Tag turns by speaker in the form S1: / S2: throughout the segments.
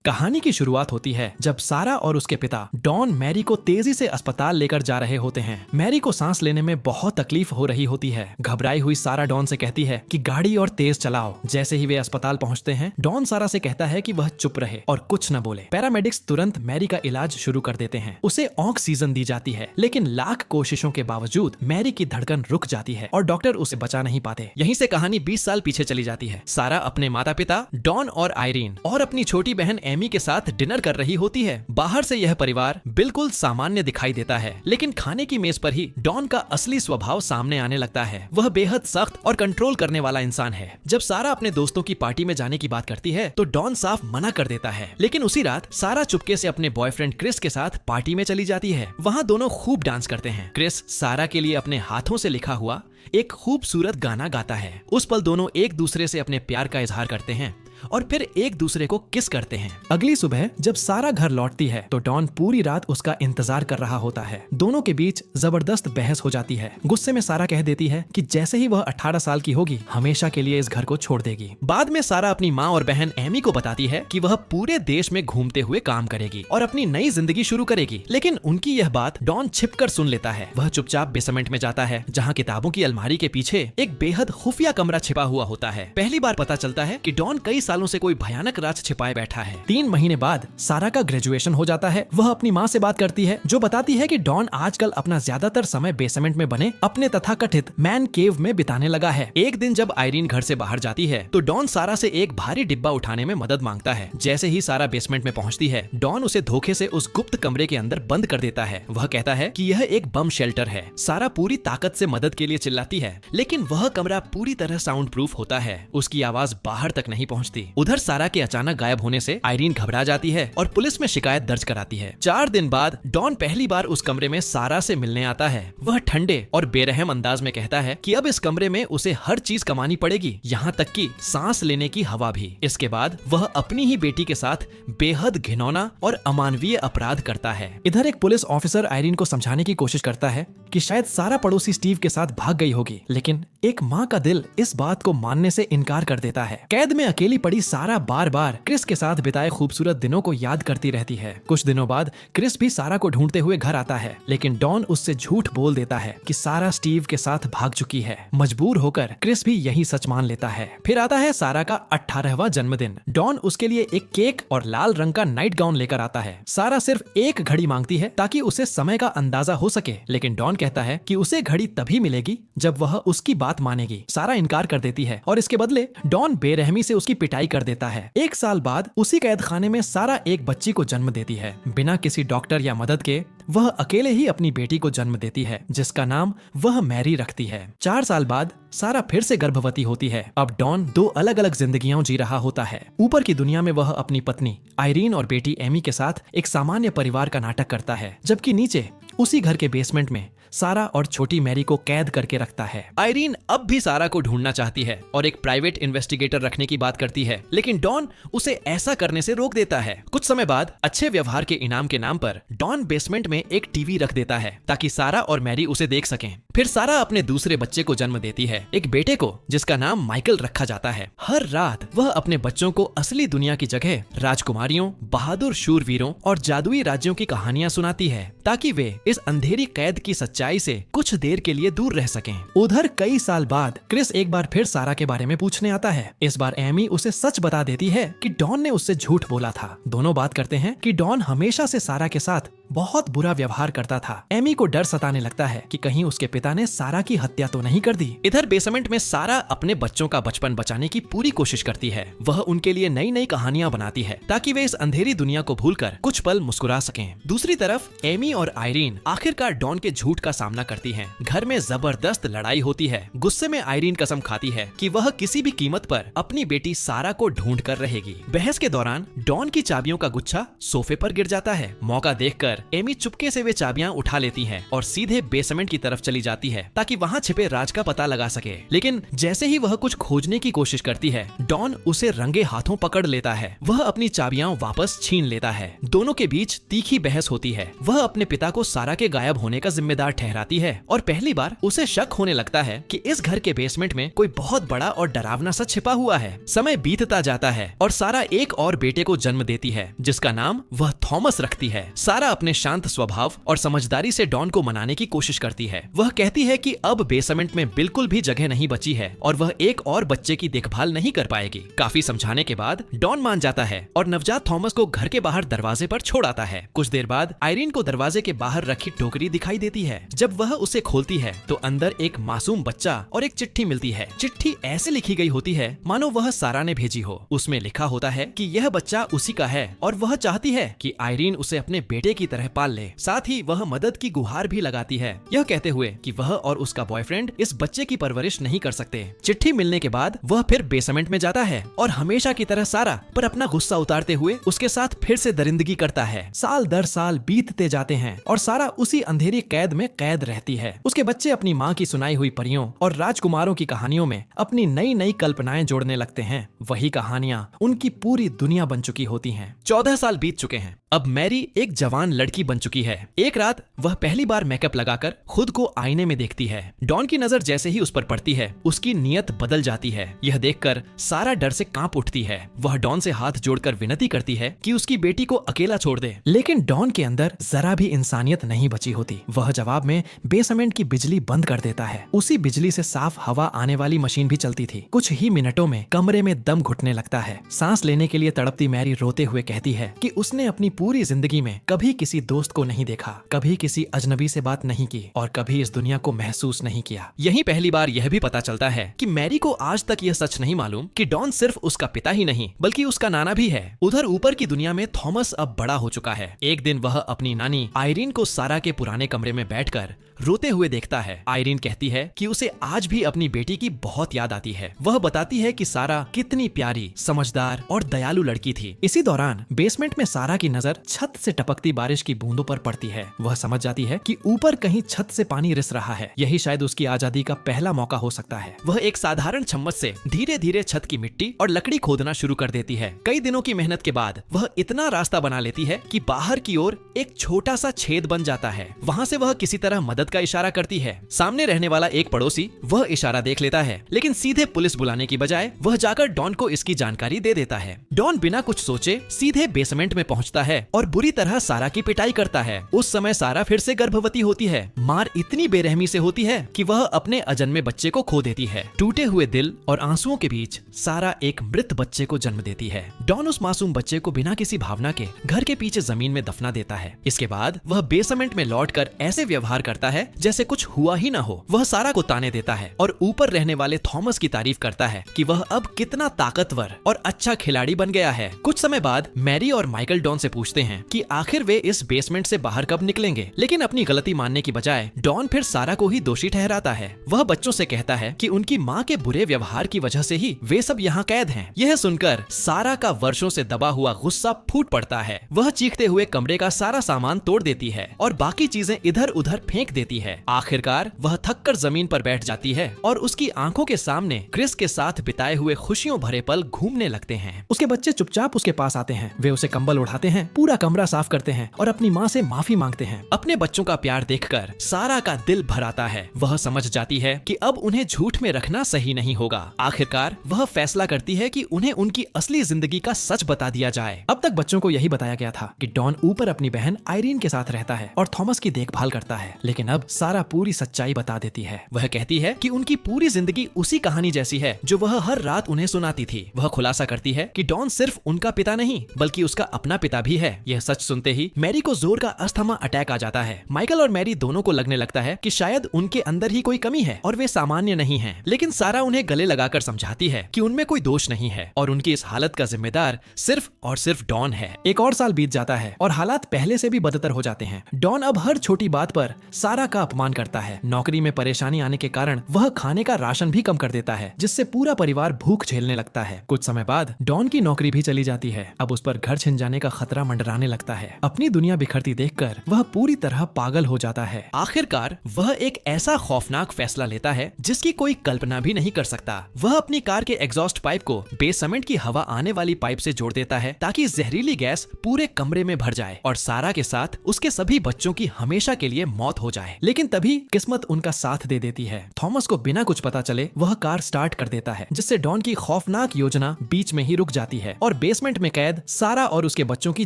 S1: कहानी की शुरुआत होती है जब सारा और उसके पिता डॉन मैरी को तेजी से अस्पताल लेकर जा रहे होते हैं। मैरी को सांस लेने में बहुत तकलीफ हो रही होती है। घबराई हुई सारा डॉन से कहती है कि गाड़ी और तेज चलाओ। जैसे ही वे अस्पताल पहुंचते हैं, डॉन सारा से कहता है कि वह चुप रहे और कुछ न बोले। पैरामेडिक्स तुरंत मैरी का इलाज शुरू कर देते हैं। उसे ऑक्सीजन दी जाती है, लेकिन लाख कोशिशों के बावजूद मैरी की धड़कन रुक जाती है और डॉक्टर उसे बचा नहीं पाते। यहीं से कहानी 20 साल पीछे चली जाती है। सारा अपने माता पिता डॉन और आयरीन और अपनी छोटी बहन एमी के साथ डिनर कर रही होती है। बाहर से यह परिवार बिल्कुल सामान्य दिखाई देता है, लेकिन खाने की मेज पर ही डॉन का असली स्वभाव सामने आने लगता है। वह बेहद सख्त और कंट्रोल करने वाला इंसान है। जब सारा अपने दोस्तों की पार्टी में जाने की बात करती है तो डॉन साफ मना कर देता है, लेकिन उसी रात सारा चुपके से अपने बॉयफ्रेंड क्रिस के साथ पार्टी में चली जाती है। वहाँ दोनों खूब डांस करते हैं। क्रिस सारा के लिए अपने हाथों से लिखा हुआ एक खूबसूरत गाना गाता है। उस पल दोनों एक दूसरे से अपने प्यार का इजहार करते हैं और फिर एक दूसरे को किस करते हैं। अगली सुबह जब सारा घर लौटती है तो डॉन पूरी रात उसका इंतजार कर रहा होता है। दोनों के बीच जबरदस्त बहस हो जाती है। गुस्से में सारा कह देती है कि जैसे ही वह 18 साल की होगी हमेशा के लिए इस घर को छोड़ देगी। बाद में सारा अपनी माँ और बहन एमी को बताती है कि वह पूरे देश में घूमते हुए काम करेगी और अपनी नई जिंदगी शुरू करेगी, लेकिन उनकी यह बात डॉन छिपकर सुन लेता है। वह चुपचाप बेसमेंट में जाता है, जहाँ किताबों की अलमारी के पीछे एक बेहद खुफिया कमरा छिपा हुआ होता है। पहली बार पता चलता है कि डॉन कई सालों से कोई भयानक राज छिपाए बैठा है। 3 महीने बाद सारा का ग्रेजुएशन हो जाता है। वह अपनी माँ से बात करती है, जो बताती है कि डॉन आजकल अपना ज्यादातर समय बेसमेंट में बने अपने तथाकथित मैन केव में बिताने लगा है। एक दिन जब आयरीन घर से बाहर जाती है तो डॉन सारा से एक भारी डिब्बा उठाने में मदद मांगता है। जैसे ही सारा बेसमेंट में पहुंचती है, डॉन उसे धोखे से उस गुप्त कमरे के अंदर बंद कर देता है। वह कहता है कि यह एक बम शेल्टर है। सारा पूरी ताकत से मदद के लिए चिल्लाती है, लेकिन वह कमरा पूरी तरह साउंड प्रूफ होता है। उसकी आवाज बाहर तक नहीं पहुंचती। उधर सारा के अचानक गायब होने से आयरीन घबरा जाती है और पुलिस में शिकायत दर्ज कराती है। 4 दिन बाद डॉन पहली बार उस कमरे में सारा से मिलने आता है। वह ठंडे और बेरहम अंदाज में कहता है कि अब इस कमरे में उसे हर चीज कमानी पड़ेगी, यहाँ तक कि सांस लेने की हवा भी। इसके बाद वह अपनी ही बेटी के साथ बेहद घिनौना और अमानवीय अपराध करता है। इधर एक पुलिस ऑफिसर आयरीन को समझाने की कोशिश करता है कि शायद सारा पड़ोसी स्टीव के साथ भाग गई होगी, लेकिन एक माँ का दिल इस बात को मानने से इनकार कर देता है। कैद में अकेली पड़ी सारा बार बार क्रिस के साथ बिताए खूबसूरत दिनों को याद करती रहती है। कुछ दिनों बाद क्रिस भी सारा को ढूंढते हुए घर आता है, लेकिन डॉन उससे झूठ बोल देता है कि सारा स्टीव के साथ भाग चुकी है। मजबूर होकर क्रिस भी यही सच मान लेता है। फिर आता है सारा का 18वां जन्मदिन। डॉन उसके लिए एक केक और लाल रंग का नाइट गाउन लेकर आता है। सारा सिर्फ एक घड़ी मांगती है ताकि उसे समय का अंदाजा हो सके, लेकिन डॉन कहता है कि उसे घड़ी तभी मिलेगी जब वह उसकी बात मानेगी। सारा इनकार कर देती है और इसके बदले डॉन बेरहमी से उसकी पिटाई कर देता है। 1 साल बाद उसी कैद खाने में सारा एक बच्ची को जन्म देती है। बिना किसी डॉक्टर या मदद के वह अकेले ही अपनी बेटी को जन्म देती है, जिसका नाम वह मैरी रखती है। 4 साल बाद सारा फिर से गर्भवती होती है। अब डॉन 2 अलग अलग जिंदगियां जी रहा होता है। ऊपर की दुनिया में वह अपनी पत्नी आयरीन और बेटी एमी के साथ एक सामान्य परिवार का नाटक करता है, जबकि नीचे उसी घर के बेसमेंट में सारा और छोटी मैरी को कैद करके रखता है। आयरीन अब भी सारा को ढूंढना चाहती है और एक प्राइवेट इन्वेस्टिगेटर रखने की बात करती है, लेकिन डॉन उसे ऐसा करने से रोक देता है। कुछ समय बाद अच्छे व्यवहार के इनाम के नाम पर डॉन बेसमेंट में एक टीवी रख देता है ताकि सारा और मैरी उसे देख सकें। फिर सारा अपने दूसरे बच्चे को जन्म देती है, एक बेटे को जिसका नाम माइकल रखा जाता है। हर रात वह अपने बच्चों को असली दुनिया की जगह राजकुमारियों, बहादुर शूरवीरों और जादुई राज्यों की कहानियां सुनाती है, ताकि वे इस अंधेरी कैद की सच्चाई से कुछ देर के लिए दूर रह सकें। उधर कई साल बाद क्रिस एक बार फिर सारा के बारे में पूछने आता है। इस बार एमी उसे सच बता देती है कि डॉन ने उससे झूठ बोला था। दोनों बात करते हैं कि डॉन हमेशा से सारा के साथ बहुत बुरा व्यवहार करता था। एमी को डर सताने लगता है कि कहीं उसके पिता ने सारा की हत्या तो नहीं कर दी। इधर बेसमेंट में सारा अपने बच्चों का बचपन बचाने की पूरी कोशिश करती है। वह उनके लिए नई नई कहानियां बनाती है ताकि वे इस अंधेरी दुनिया को भूलकर कुछ पल मुस्कुरा सकें। दूसरी तरफ एमी और आयरीन आखिरकार डॉन के झूठ का सामना करती हैं। घर में जबरदस्त लड़ाई होती है। गुस्से में आयरीन कसम खाती है कि वह किसी भी कीमत पर अपनी बेटी सारा को ढूंढ कर रहेगी। बहस के दौरान डॉन की चाबियों का गुच्छा सोफे पर गिर जाता है। मौका देखकर एमी चुपके से वे चाबियां उठा लेती है और सीधे बेसमेंट की तरफ चली जाती है ताकि वहां छिपे राज का पता लगा सके। लेकिन जैसे ही वह कुछ खोजने की कोशिश करती है, डॉन उसे रंगे हाथों पकड़ लेता है। वह अपनी चाबियां वापस छीन लेता है। दोनों के बीच तीखी बहस होती है। वह अपने पिता को सारा के गायब होने का जिम्मेदार ठहराती है और पहली बार उसे शक होने लगता है कि इस घर के बेसमेंट में कोई बहुत बड़ा और डरावना सा छिपा हुआ है। समय बीतता जाता है और सारा एक और बेटे को जन्म देती है जिसका नाम वह थॉमस रखती है। सारा अपने शांत स्वभाव और समझदारी से डॉन को मनाने की कोशिश करती है। वह कहती है कि अब बेसमेंट में बिल्कुल भी जगह नहीं बची है और वह एक और बच्चे की देखभाल नहीं कर पाएगी। काफी समझाने के बाद डॉन मान जाता है और नवजात थॉमस को घर के बाहर दरवाजे पर छोड़ आता है। कुछ देर बाद आयरीन को दरवाजे के बाहर रखी टोकरी दिखाई देती है। जब वह उसे खोलती है तो अंदर एक मासूम बच्चा और एक चिट्ठी मिलती है। चिट्ठी ऐसे लिखी गई होती है मानो वह सारा ने भेजी हो। उसमें लिखा होता है कि यह बच्चा उसी का है और वह चाहती है कि आयरीन उसे अपने बेटे की तरह पाल ले। साथ ही वह मदद की गुहार भी लगाती है, यह कहते हुए कि वह और उसका बॉयफ्रेंड इस बच्चे की परवरिश नहीं कर सकते। चिट्ठी मिलने के बाद वह फिर बेसमेंट में जाता है और हमेशा की तरह सारा पर अपना गुस्सा उतारते हुए उसके साथ फिर से दरिंदगी करता है। साल दर साल बीतते जाते हैं और सारा उसी अंधेरी कैद में कैद रहती है। उसके बच्चे अपनी माँ की सुनाई हुई परियों और राजकुमारों की कहानियों में अपनी नई नई कल्पनाएं जोड़ने लगते हैं। वही कहानियां उनकी पूरी दुनिया बन चुकी होती हैं। 14 साल बीत चुके हैं। अब मैरी एक जवान लड़की बन चुकी है। एक रात वह पहली बार मेकअप लगाकर खुद को आईने में देखती है। डॉन की नजर जैसे ही उस पर पड़ती है उसकी नीयत बदल जाती है। यह देखकर सारा डर से कांप उठती है। वह डॉन से हाथ जोड़कर विनती करती है कि उसकी बेटी को अकेला छोड़ दे, लेकिन डॉन के अंदर जरा भी इंसानियत नहीं बची होती। वह जवाब में बेसमेंट की बिजली बंद कर देता है। उसी बिजली से साफ हवा आने वाली मशीन भी चलती थी। कुछ ही मिनटों में कमरे में दम घुटने लगता है। सांस लेने के लिए तड़पती मैरी रोते हुए कहती है कि उसने अपनी पूरी जिंदगी में कभी किसी दोस्त को नहीं देखा, कभी किसी अजनबी से बात नहीं की और कभी इस दुनिया को महसूस नहीं किया। यही पहली बार यह भी पता चलता है कि मैरी को आज तक यह सच नहीं मालूम कि डॉन सिर्फ उसका पिता ही नहीं बल्कि उसका नाना भी है। उधर ऊपर की दुनिया में थॉमस अब बड़ा हो चुका है। एक दिन वह अपनी नानी आयरीन को सारा के पुराने कमरे में बैठकर रोते हुए देखता है। आयरीन कहती है कि उसे आज भी अपनी बेटी की बहुत याद आती है। वह बताती है कि सारा कितनी प्यारी, समझदार और दयालु लड़की थी। इसी दौरान बेसमेंट में सारा की नजर छत से टपकती बारिश की बूंदों पर पड़ती है। वह समझ जाती है कि ऊपर कहीं छत से पानी रिस रहा है। यही शायद उसकी आजादी का पहला मौका हो सकता है। वह एक साधारण चम्मच से धीरे धीरे छत की मिट्टी और लकड़ी खोदना शुरू कर देती है। कई दिनों की मेहनत के बाद वह इतना रास्ता बना लेती है कि बाहर की ओर एक छोटा सा छेद बन जाता है। वहाँ से वह किसी तरह मदद का इशारा करती है। सामने रहने वाला एक पड़ोसी वह इशारा देख लेता है, लेकिन सीधे पुलिस बुलाने की बजाय वह जाकर डॉन को इसकी जानकारी दे देता है। डॉन बिना कुछ सोचे सीधे बेसमेंट में पहुंचता है और बुरी तरह सारा की पिटाई करता है। उस समय सारा फिर से गर्भवती होती है। मार इतनी बेरहमी से होती है कि वह अपने अजन्मे बच्चे को खो देती है। टूटे हुए दिल और आंसुओं के बीच सारा एक मृत बच्चे को जन्म देती है। डॉन उस मासूम बच्चे को बिना किसी भावना के घर के पीछे जमीन में दफना देता है। इसके बाद वह बेसमेंट में लौटकर ऐसे व्यवहार करता है जैसे कुछ हुआ ही ना हो। वह सारा को ताने देता है और ऊपर रहने वाले थॉमस की तारीफ करता है कि वह अब कितना ताकतवर और अच्छा खिलाड़ी बन गया है। कुछ समय बाद मैरी और माइकल डॉन से पूछते हैं कि आखिर वे इस बेसमेंट से बाहर कब निकलेंगे, लेकिन अपनी गलती मानने की बजाय डॉन फिर सारा को ही दोषी ठहराता है। वह बच्चों से कहता है कि उनकी माँ के बुरे व्यवहार की वजह से ही वे सब यहाँ कैद हैं। यह सुनकर सारा का वर्षों से दबा हुआ गुस्सा फूट पड़ता है। वह चीखते हुए कमरे का सारा सामान तोड़ देती है और बाकी चीजें इधर उधर फेंक देती है। आखिरकार वह थककर जमीन पर बैठ जाती है और उसकी आंखों के सामने क्रिस के साथ बिताए हुए खुशियों भरे पल घूमने लगते हैं। उसके बच्चे चुपचाप उसके पास आते हैं। वे उसे कंबल उठाते हैं, पूरा कमरा साफ करते हैं और अपनी माँ से माफी मांगते हैं। अपने बच्चों का प्यार देखकर सारा का दिल भर आता है। वह समझ जाती है कि अब उन्हें झूठ में रखना सही नहीं होगा। आखिरकार वह फैसला करती है कि उन्हें उनकी असली जिंदगी का सच बता दिया जाए। अब तक बच्चों को यही बताया गया था कि डॉन ऊपर अपनी बहन आयरीन के साथ रहता है और थॉमस की देखभाल करता है, लेकिन अब सारा पूरी सच्चाई बता देती है। वह कहती है कि उनकी पूरी जिंदगी उसी कहानी जैसी है जो वह हर रात उन्हें सुनाती थी। वह खुलासा करती है कि डॉन सिर्फ उनका पिता नहीं बल्कि उसका अपना पिता भी है। यह सच सुनते ही मैरी को जोर का अस्थमा अटैक आ जाता है। माइकल और मैरी दोनों को लगने लगता है कि शायद उनके अंदर ही कोई कमी है और वे सामान्य नहीं हैं। लेकिन सारा उन्हें गले लगाकर समझाती है कि उनमें कोई दोष नहीं है और उनकी इस हालत का जिम्मेदार सिर्फ और सिर्फ डॉन है। एक और साल बीत जाता है और हालात पहले से भी बदतर हो जाते हैं। डॉन अब हर छोटी बात पर सारा का अपमान करता है। नौकरी में परेशानी आने के कारण वह खाने का राशन भी कम कर देता है, जिससे पूरा परिवार भूख झेलने लगता है। कुछ समय बाद डॉन की नौकरी भी चली जाती है। अब उस पर घर छिन जाने का खतरा मंडराने लगता है। अपनी दुनिया बिखरती देखकर वह पूरी तरह पागल हो जाता है। आखिरकार वह एक ऐसा खौफनाक फैसला लेता है जिसकी कोई कल्पना भी नहीं कर सकता। वह अपनी कार के एग्जॉस्ट पाइप को बेसमेंट की हवा आने वाली पाइप से जोड़ देता है ताकि जहरीली गैस पूरे कमरे में भर जाए और सारा के साथ उसके सभी बच्चों की हमेशा के लिए मौत मौत हो जाए। लेकिन तभी किस्मत उनका साथ दे देती है। थॉमस को बिना कुछ पता चले वह कार स्टार्ट कर देता है, जिससे डॉन की खौफनाक योजना बीच में ही रुक जाती है और बेसमेंट में कैद सारा और उसके बच्चों की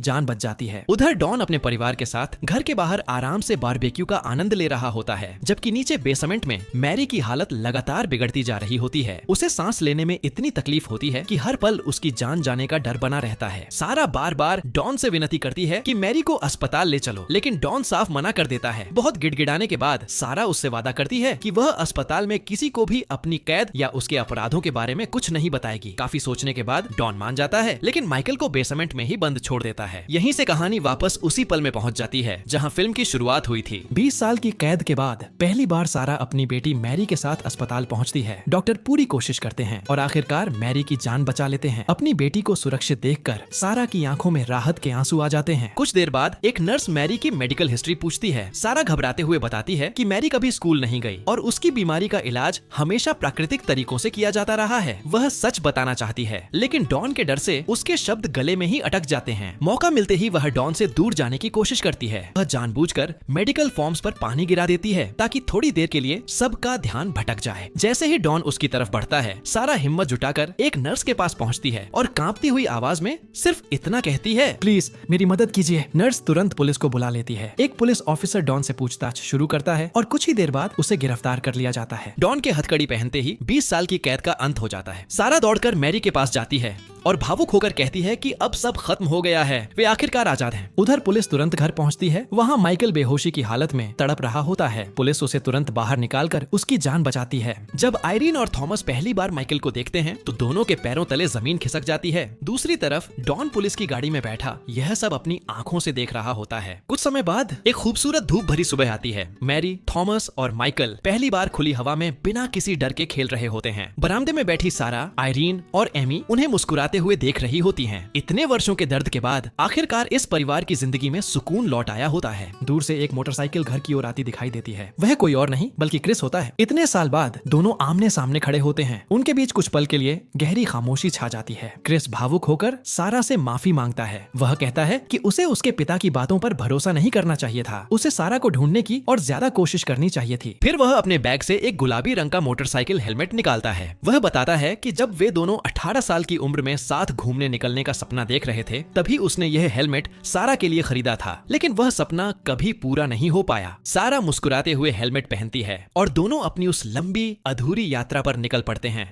S1: जान बच जाती है। उधर डॉन अपने परिवार के साथ घर के बाहर आराम से बारबेक्यू का आनंद ले रहा होता है, जबकि नीचे बेसमेंट में मैरी की हालत लगातार बिगड़ती जा रही होती है। उसे सांस लेने में इतनी तकलीफ होती है कि हर पल उसकी जान जाने का डर बना रहता है। सारा बार बार डॉन से विनती करती है कि मैरी को अस्पताल ले चलो, लेकिन डॉन साफ मना कर देता है। बहुत गिड़गिड़ाने के बाद सारा उससे वादा करती है कि वह अस्पताल में किसी को भी अपनी कैद या उसके अपराधों के बारे में कुछ नहीं बताएगी। काफी सोचने के बाद डॉन मान जाता है, लेकिन माइकल को बेसमेंट में ही बंद छोड़ देता है। यहीं से कहानी वापस उसी पल में पहुंच जाती है जहां फिल्म की शुरुआत हुई थी। 20 साल की कैद के बाद पहली बार सारा अपनी बेटी मैरी के साथ अस्पताल पहुंचती है। डॉक्टर पूरी कोशिश करते हैं और आखिरकार मैरी की जान बचा लेते हैं। अपनी बेटी को सुरक्षित देखकर सारा की आंखों में राहत के आंसू आ जाते हैं। कुछ देर बाद एक नर्स मैरी की मेडिकल हिस्ट्री पूछती है। सारा घबराते हुए बताती है कि मैरी कभी स्कूल नहीं गई और उसकी बीमारी का इलाज हमेशा प्राकृतिक तरीकों से किया जाता रहा है। वह सच बताना चाहती है, लेकिन डॉन के डर से उसके शब्द गले में ही अटक जाते हैं। मौका मिलते ही वह डॉन से दूर जाने की कोशिश करती है। वह जानबूझकर मेडिकल फॉर्म्स पर पानी गिरा देती है ताकि थोड़ी देर के लिए सबका ध्यान भटक जाए। जैसे ही डॉन उसकी तरफ बढ़ता है, सारा हिम्मत जुटाकर एक नर्स के पास पहुंचती है और कांपती हुई आवाज में सिर्फ इतना कहती है, प्लीज मेरी मदद कीजिए। नर्स तुरंत पुलिस को बुला लेती है। एक पुलिस ऑफिसर डॉन से पूछताछ शुरू करता है और कुछ ही देर बाद उसे गिरफ्तार कर लिया जाता है। डॉन के हथकड़ी पहनते ही 20 साल की कैद का अंत हो जाता है। सारा दौड़कर मैरी के पास जाती है और भावुक होकर कहती है कि अब सब खत्म हो गया है, वे आखिरकार आजाद हैं। उधर पुलिस तुरंत घर पहुंचती है। वहां माइकल बेहोशी की हालत में तड़प रहा होता है। पुलिस उसे तुरंत बाहर निकालकर उसकी जान बचाती है। जब आयरीन और थॉमस पहली बार माइकल को देखते हैं तो दोनों के पैरों तले जमीन खिसक जाती है। दूसरी तरफ डॉन पुलिस की गाड़ी में बैठा यह सब अपनी आंखों से देख रहा होता है। कुछ समय बाद एक खूबसूरत धूप भरी सुबह आती है। मैरी, थॉमस और माइकल पहली बार खुली हवा में बिना किसी डर के खेल रहे होते हैं। बरामदे में बैठी सारा, आयरीन और एमी उन्हें मुस्कुराते हुए देख रही होती हैं। इतने वर्षों के दर्द के बाद आखिरकार इस परिवार की जिंदगी में सुकून लौट आया होता है। दूर से एक मोटरसाइकिल घर की ओर आती दिखाई देती है। वह कोई और नहीं बल्कि क्रिस होता है। इतने साल बाद दोनों आमने सामने खड़े होते हैं। उनके बीच कुछ पल के लिए गहरी खामोशी छा जाती है। क्रिस भावुक होकर सारा से माफी मांगता है। वह कहता है कि उसे उसके पिता की बातों पर भरोसा नहीं करना चाहिए था। उसे सारा को ढूंढने की और ज्यादा कोशिश करनी चाहिए थी। फिर वह अपने बैग से एक गुलाबी रंग का मोटरसाइकिल हेलमेट निकालता है। वह बताता है कि जब वे दोनों 18 साल की उम्र में साथ घूमने निकलने का सपना देख रहे थे, तभी उसने यह हेलमेट सारा के लिए खरीदा था। लेकिन वह सपना कभी पूरा नहीं हो पाया। सारा मुस्कुराते हुए हेलमेट पहनती है और दोनों अपनी उस लंबी अधूरी यात्रा पर निकल पड़ते हैं।